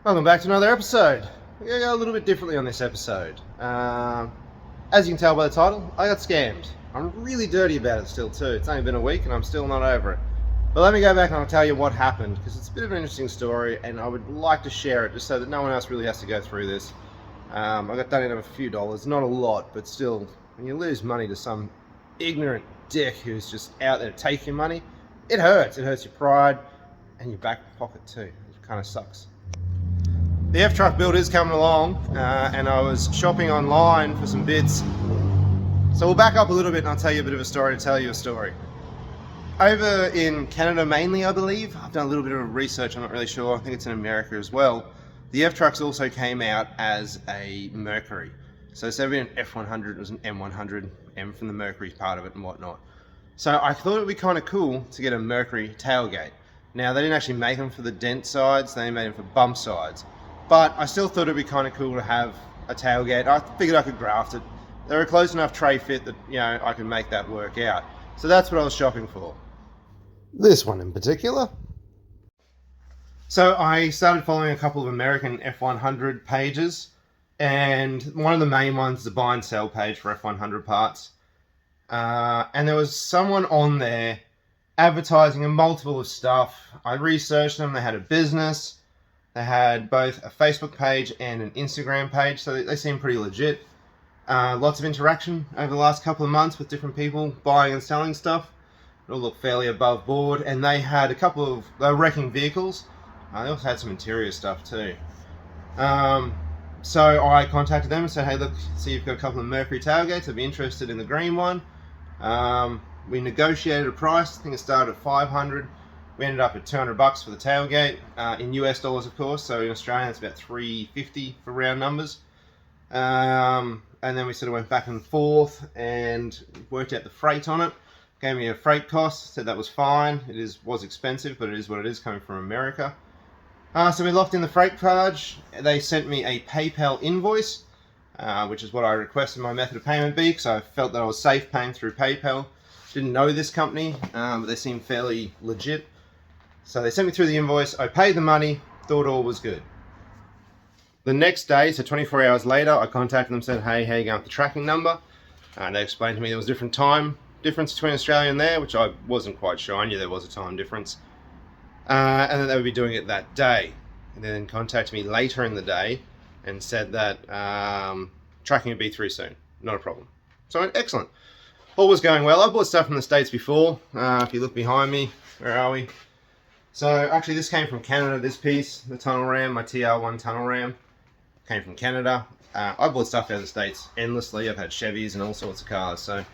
Welcome back to another episode. We're going to go a little bit differently on this episode. As you can tell by the title, I got scammed. I'm really dirty about it still too. It's only been a week and I'm still not over it. But let me go back and I'll tell you what happened, because it's a bit of an interesting story and I would like to share it just so that no one else really has to go through this. I got done in a few dollars, not a lot, but still, when you lose money to some ignorant dick who's just out there to take your money, it hurts. It hurts your pride and your back pocket too. It kind of sucks. The F-truck build is coming along, and I was shopping online for some bits. So we'll back up a little bit and I'll tell you a bit of a story to tell you a story. Over in Canada mainly, I believe, I've done a little bit of research, I'm not really sure, I think it's in America as well. The F-trucks also came out as a Mercury. So instead of being an F100, it was an M100, M from the Mercury part of it and whatnot. So I thought it would be kind of cool to get a Mercury tailgate. Now, they didn't actually make them for the dent sides, they made them for bump sides. But I still thought it'd be kind of cool to have a tailgate. I figured I could graft it. They're a close enough tray fit that, you know, I can make that work out. So that's what I was shopping for. This one in particular. So I started following a couple of American F100 pages, and one of the main ones is a buy and sell page for F100 parts. And there was someone on there advertising a multiple of stuff. I researched them. They had a business. They had both a Facebook page and an Instagram page, so they seem pretty legit. Lots of interaction over the last couple of months with different people buying and selling stuff. It all looked fairly above board, and they had a couple of wrecking vehicles. They also had some interior stuff too. So I contacted them and said, hey, look, see you've got a couple of Mercury tailgates. I'd be interested in the green one. We negotiated a price. I think it started at $500. We ended up at $200 for the tailgate, in US dollars, of course. So in Australia, it's about $350 for round numbers. And then we sort of went back and forth and worked out the freight on it. Gave me a freight cost, said that was fine. It was expensive, but it is what it is coming from America. So we locked in the freight charge. They sent me a PayPal invoice, which is what I requested my method of payment be, because I felt that I was safe paying through PayPal. Didn't know this company, but they seemed fairly legit. So they sent me through the invoice, I paid the money, thought all was good. The next day, so 24 hours later, I contacted them, said, hey, how you going with the tracking number? And they explained to me there was different time difference between Australia and there, which I wasn't quite sure. I knew there was a time difference. And that they would be doing it that day. And then contacted me later in the day and said that tracking would be through soon. Not a problem. So I went, excellent. All was going well. I bought stuff from the States before. If you look behind me, where are we? So actually this came from Canada, this piece, the tunnel ram, my TR1 tunnel ram, came from Canada. I bought stuff out of the States endlessly. I've had Chevys and all sorts of cars, so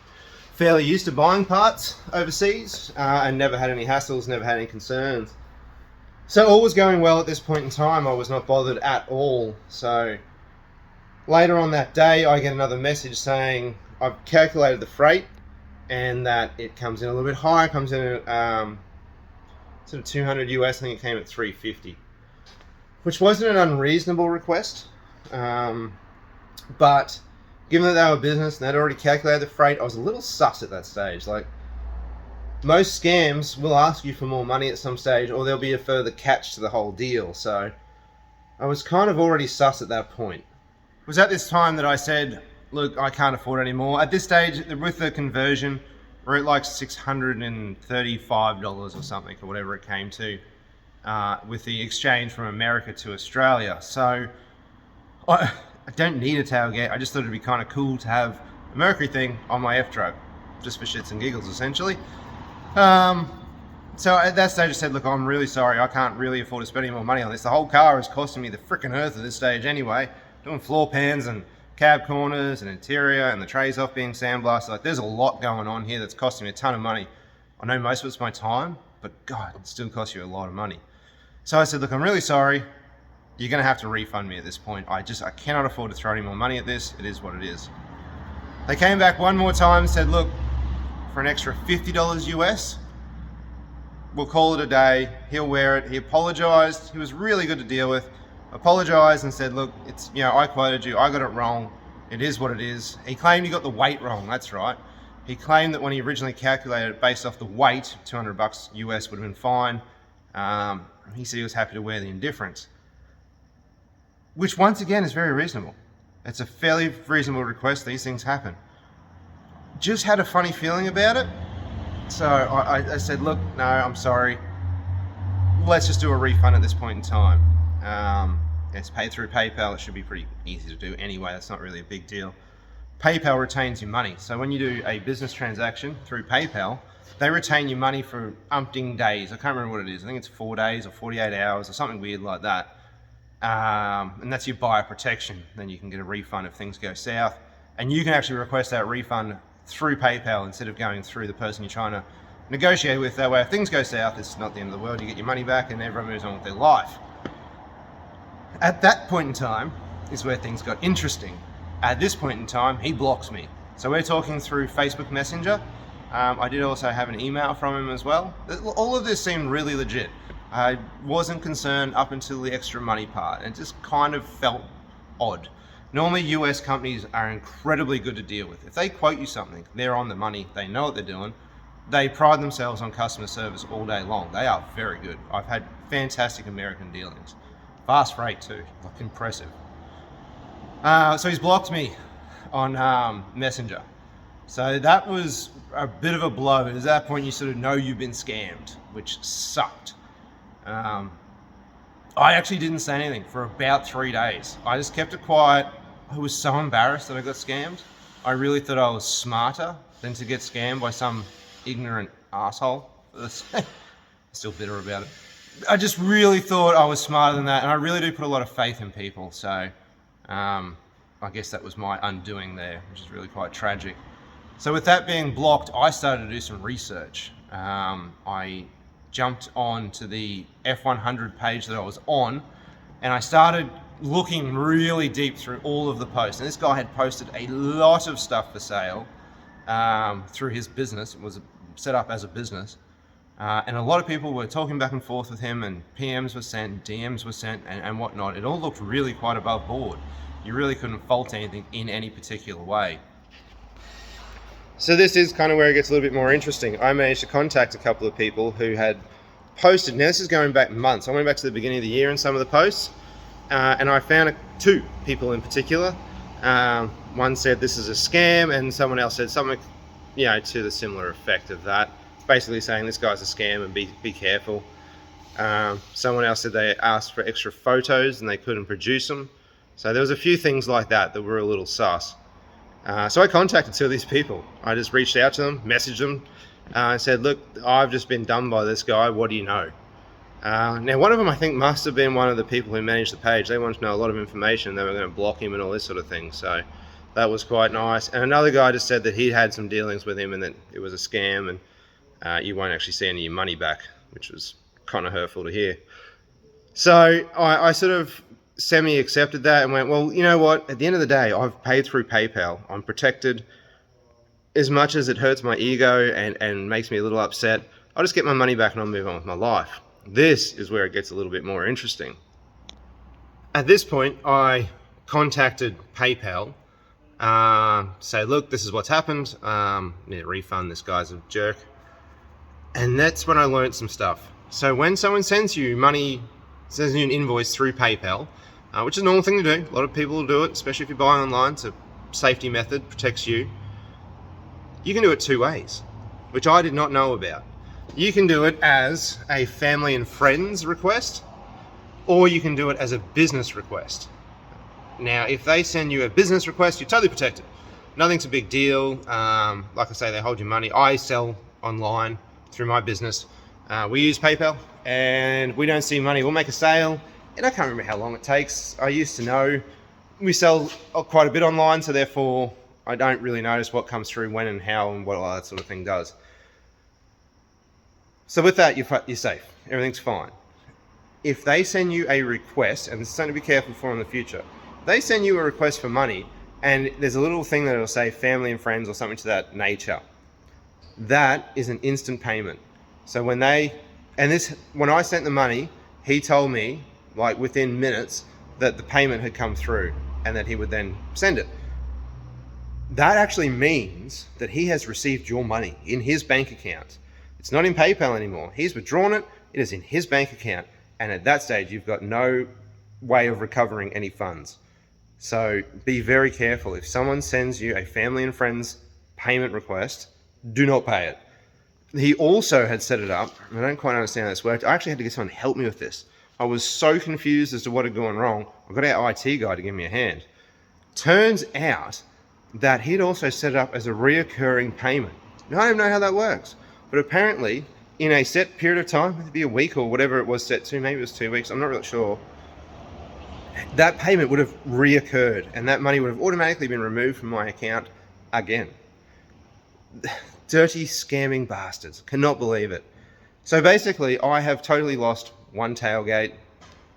fairly used to buying parts overseas, and never had any hassles, never had any concerns. So all was going well at this point in time. I was not bothered at all. So later on that day, I get another message saying I've calculated the freight and that it comes in a little bit higher, comes in at sort of 200 US, I think it came at 350, which wasn't an unreasonable request, but given that they were business and they'd already calculated the freight, I was a little sus at that stage. Like, most scams will ask you for more money at some stage, or there'll be a further catch to the whole deal. So I was kind of already sus at that point. It was at this time that I said, look, I can't afford any more. At this stage, with the conversion, we're at like $635 or something, or whatever it came to, with the exchange from America to Australia. So I don't need a tailgate. I just thought it'd be kind of cool to have a Mercury thing on my F-truck, just for shits and giggles, essentially. So at that stage I said, look, I'm really sorry. I can't really afford to spend any more money on this. The whole car is costing me the frickin' earth at this stage anyway. Doing floor pans and cab corners and interior and the trays off being sandblasted. Like, there's a lot going on here that's costing me a ton of money. I know most of it's my time, but God, it still costs you a lot of money. So I said, look, I'm really sorry. You're going to have to refund me at this point. I cannot afford to throw any more money at this. It is what it is. They came back one more time and said, look, for an extra $50 US, we'll call it a day. He'll wear it. He apologized. He was really good to deal with. Apologized and said, look, it's, you know, I quoted you. I got it wrong. It is what it is. He claimed he got the weight wrong. That's right. He claimed that when he originally calculated it based off the weight, $200 US would have been fine. He said he was happy to wear the indifference. which once again is very reasonable. It's a fairly reasonable request. These things happen. Just had a funny feeling about it. So I said, look, no, I'm sorry. Let's just do a refund at this point in time. It's paid through PayPal. It should be pretty easy to do anyway. That's not really a big deal. PayPal retains your money. So when you do a business transaction through PayPal, they retain your money for umpteen days. I can't remember what it is. I think it's 4 days or 48 hours or something weird like that. And that's your buyer protection. Then you can get a refund if things go south. And you can actually request that refund through PayPal instead of going through the person you're trying to negotiate with. That way, if things go south, it's not the end of the world. You get your money back and everyone moves on with their life. At that point in time is where things got interesting. At this point in time, he blocks me. So we're talking through Facebook Messenger. I did also have an email from him as well. All of this seemed really legit. I wasn't concerned up until the extra money part. It just kind of felt odd. Normally, US companies are incredibly good to deal with. If they quote you something, they're on the money, they know what they're doing. They pride themselves on customer service all day long. They are very good. I've had fantastic American dealings. Fast rate too, like impressive. So he's blocked me on Messenger. So that was a bit of a blow. At that point, you sort of know you've been scammed, which sucked. I actually didn't say anything for about 3 days. I just kept it quiet. I was so embarrassed that I got scammed. I really thought I was smarter than to get scammed by some ignorant asshole. Still bitter about it. I just really thought I was smarter than that, and I really do put a lot of faith in people. So I guess that was my undoing there, which is really quite tragic. So with that being blocked, I started to do some research. I jumped on to the F100 page that I was on, and I started looking really deep through all of the posts. And this guy had posted a lot of stuff for sale through his business. It was set up as a business. And a lot of people were talking back and forth with him, and PMs were sent, DMs were sent, and whatnot. It all looked really quite above board. You really couldn't fault anything in any particular way. So this is kind of where it gets a little bit more interesting. I managed to contact a couple of people who had posted. Now this is going back months. I went back to the beginning of the year in some of the posts, and I found 2 people in particular. One said this is a scam, and someone else said something, to the similar effect of that. Basically saying this guy's a scam and be careful. Someone else said they asked for extra photos and they couldn't produce them. So there was a few things like that that were a little sus. So I contacted 2 of these people. I just reached out to them, messaged them, and said, look, I've just been done by this guy. What do you know? Now, one of them I think must have been one of the people who managed the page. They wanted to know a lot of information. They were going to block him and all this sort of thing. So that was quite nice. And another guy just said that he had some dealings with him and that it was a scam, and you won't actually see any of your money back, which was kind of hurtful to hear. So I sort of semi-accepted that and went, well, you know what? At the end of the day, I've paid through PayPal. I'm protected. As much as it hurts my ego and makes me a little upset, I'll just get my money back and I'll move on with my life. This is where it gets a little bit more interesting. At this point, I contacted PayPal, say, look, this is what's happened. Need a refund. This guy's a jerk. And that's when I learned some stuff. So when someone sends you money, sends you an invoice through PayPal, which is a normal thing to do. A lot of people will do it, especially if you're buying online. It's a safety method, protects you. You can do it 2 ways, which I did not know about. You can do it as a family and friends request, or you can do it as a business request. Now, if they send you a business request, you're totally protected. Nothing's a big deal. Like I say, they hold your money. I sell online through my business. We use PayPal, and we don't see money. We'll make a sale, and I can't remember how long it takes. I used to know. We sell quite a bit online, so therefore I don't really notice what comes through when and how and what all that sort of thing does. So with that, you're safe. Everything's fine. If they send you a request, and this is something to be careful for in the future, they send you a request for money, and there's a little thing that will say family and friends or something to that nature. That is an instant payment. So when I sent the money, he told me, like within minutes, that the payment had come through and that he would then send it. That actually means that he has received your money in his bank account. It's not in PayPal anymore. He's withdrawn it. It is in his bank account. And at that stage, you've got no way of recovering any funds. So be very careful. If someone sends you a family and friends payment request, do not pay it. He also had set it up, and I don't quite understand how this worked. I actually had to get someone to help me with this. I was so confused as to what had gone wrong. I got our IT guy to give me a hand. Turns out that he'd also set it up as a reoccurring payment. Now, I don't know how that works, but apparently in a set period of time, whether it be a week or whatever it was set to, maybe it was 2 weeks, I'm not really sure, that payment would have reoccurred and that money would have automatically been removed from my account again. Dirty scamming bastards. Cannot believe it. So basically, I have totally lost one tailgate,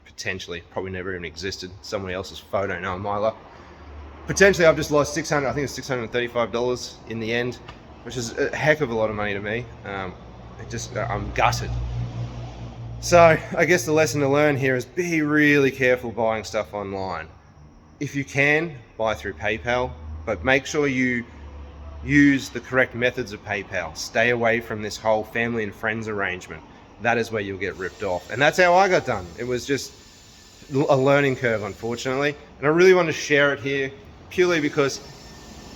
potentially, probably never even existed, somebody else's photo, no my luck. Potentially I've just lost $600, I think it's $635 in the end, which is a heck of a lot of money to me. I'm gutted. So I guess the lesson to learn here is be really careful buying stuff online. If you can, buy through PayPal, but make sure you use the correct methods of PayPal. Stay away from this whole family and friends arrangement. That is where you'll get ripped off. And that's how I got done. It was just a learning curve, unfortunately. And I really want to share it here purely because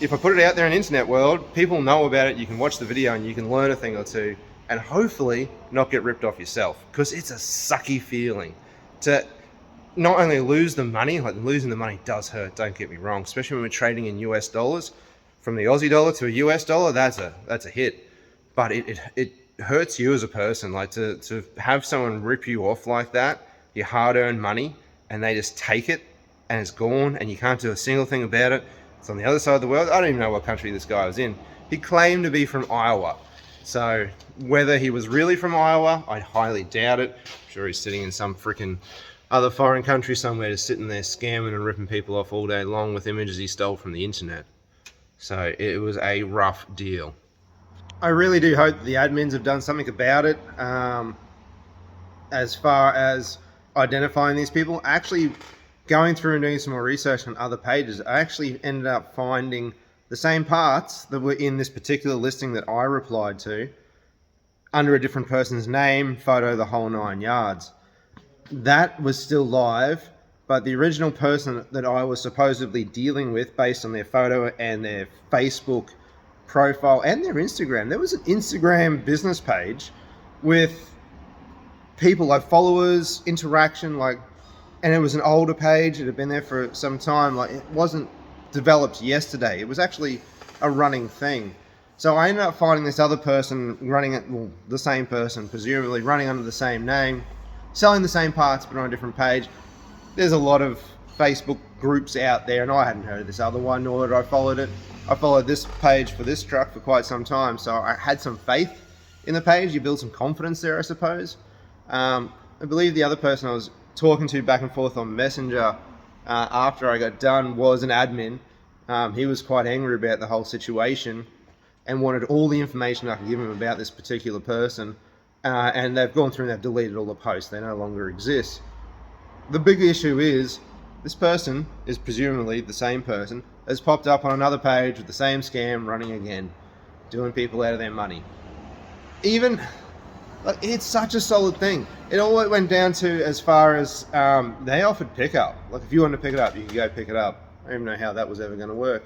if I put it out there in the internet world, people know about it. You can watch the video and you can learn a thing or two and hopefully not get ripped off yourself, because it's a sucky feeling to not only lose the money, like losing the money does hurt, don't get me wrong, especially when we're trading in US dollars. From the Aussie dollar to a US dollar, that's a hit. But it hurts you as a person, like to have someone rip you off like that, your hard-earned money, and they just take it and it's gone and you can't do a single thing about it. It's on the other side of the world. I don't even know what country this guy was in. He claimed to be from Iowa. So whether he was really from Iowa, I highly doubt it. I'm sure he's sitting in some freaking other foreign country somewhere, just sitting there scamming and ripping people off all day long with images he stole from the internet. So it was a rough deal. I really do hope that the admins have done something about it as far as identifying these people. Actually, going through and doing some more research on other pages, I actually ended up finding the same parts that were in this particular listing that I replied to under a different person's name, photo, the whole 9 yards. That was still live, but the original person that I was supposedly dealing with based on their photo and their Facebook profile and their Instagram, there was an Instagram business page with people like followers, interaction, and it was an older page. It had been there for some time. It wasn't developed yesterday. It was actually a running thing. So I ended up finding this other person running it, well, the same person, presumably running under the same name, selling the same parts but on a different page. There's a lot of Facebook groups out there, and I hadn't heard of this other one, nor had I followed it. I followed this page for this truck for quite some time, so I had some faith in the page. You build some confidence there, I suppose. I believe the other person I was talking to back and forth on Messenger after I got done was an admin. He was quite angry about the whole situation and wanted all the information I could give him about this particular person. And they've gone through and they've deleted all the posts. They no longer exist. The big issue is this person is presumably the same person, has popped up on another page with the same scam running again, doing people out of their money. Even, it's such a solid thing. It all went down to as far as they offered pickup. If you wanted to pick it up, you could go pick it up. I don't even know how that was ever going to work.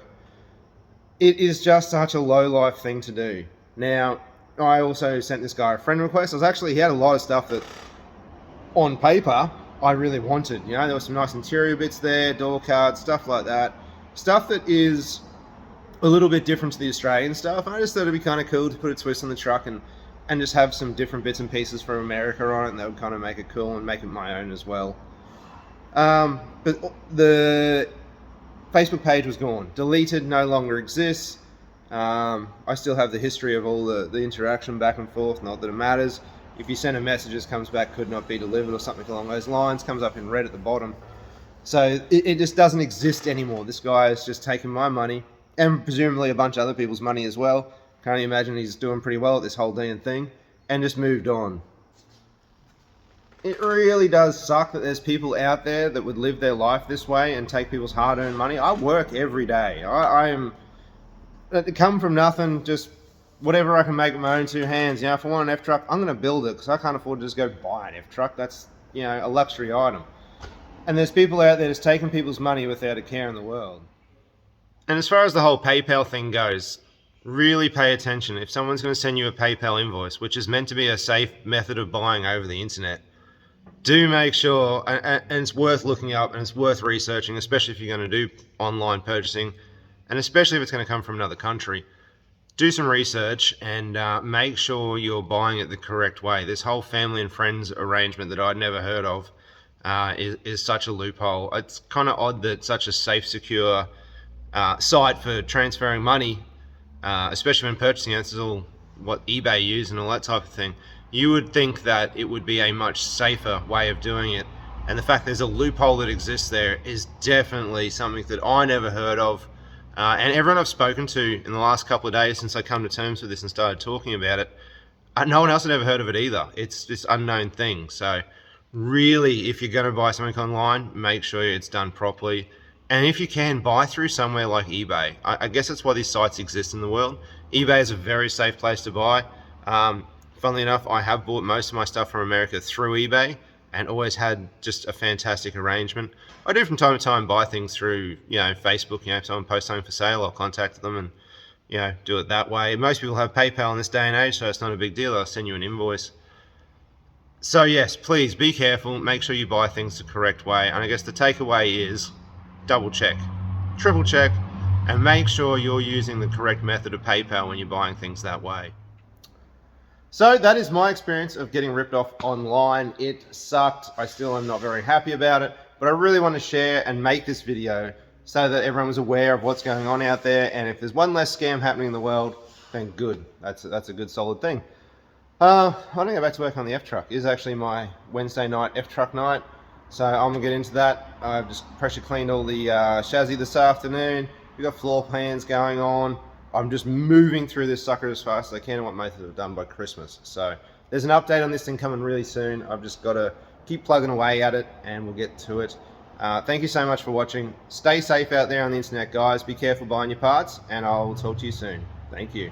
It is just such a low-life thing to do. Now, I also sent this guy a friend request. He had a lot of stuff that, on paper, I really wanted. There were some nice interior bits there, door cards, stuff like that. Stuff that is a little bit different to the Australian stuff. I just thought it'd be kind of cool to put a twist on the truck and just have some different bits and pieces from America on it, and that would kind of make it cool and make it my own as well. But the Facebook page was gone. Deleted, no longer exists. I still have the history of all the interaction back and forth, not that it matters. If you send a message, it comes back, could not be delivered or something along those lines, comes up in red at the bottom. So it just doesn't exist anymore. This guy has just taken my money and presumably a bunch of other people's money as well. Can only imagine he's doing pretty well at this whole damn thing, and just moved on. It really does suck that there's people out there that would live their life this way and take people's hard-earned money. I work every day. I am to come from nothing, just whatever I can make with my own two hands. If I want an F-truck, I'm going to build it because I can't afford to just go buy an F-truck. That's, a luxury item. And there's people out there just taking people's money without a care in the world. And as far as the whole PayPal thing goes, really pay attention. If someone's going to send you a PayPal invoice, which is meant to be a safe method of buying over the internet, do make sure, and it's worth looking up and it's worth researching, especially if you're going to do online purchasing, and especially if it's going to come from another country. Do some research and make sure you're buying it the correct way. This whole family and friends arrangement that I'd never heard of is such a loophole. It's kind of odd that such a safe, secure site for transferring money, especially when purchasing it, this is all what eBay use and all that type of thing. You would think that it would be a much safer way of doing it, and the fact there's a loophole that exists there is definitely something that I never heard of. And everyone I've spoken to in the last couple of days since I come to terms with this and started talking about it, no one else had ever heard of it either. It's this unknown thing. So really, if you're going to buy something online, make sure it's done properly. And if you can, buy through somewhere like eBay. I guess that's why these sites exist in the world. eBay is a very safe place to buy. Funnily enough, I have bought most of my stuff from America through eBay and always had just a fantastic arrangement. I do from time to time buy things through, Facebook. If someone posts something for sale, I'll contact them and, do it that way. Most people have PayPal in this day and age, so it's not a big deal. I'll send you an invoice. So yes, please be careful. Make sure you buy things the correct way. And I guess the takeaway is double check, triple check, and make sure you're using the correct method of PayPal when you're buying things that way. So that is my experience of getting ripped off online. It sucked. I still am not very happy about it, but I really want to share and make this video so that everyone was aware of what's going on out there. And if there's one less scam happening in the world, then good. That's a good solid thing. I'm gonna go back to work on the F-Truck. It is actually my Wednesday night F-Truck night. So I'm gonna get into that. I've just pressure cleaned all the chassis this afternoon. We've got floor plans going on. I'm just moving through this sucker as fast as I can and want most of it done by Christmas. So there's an update on this thing coming really soon. I've just got to keep plugging away at it and we'll get to it. Thank you so much for watching. Stay safe out there on the internet, guys. Be careful buying your parts and I'll talk to you soon. Thank you.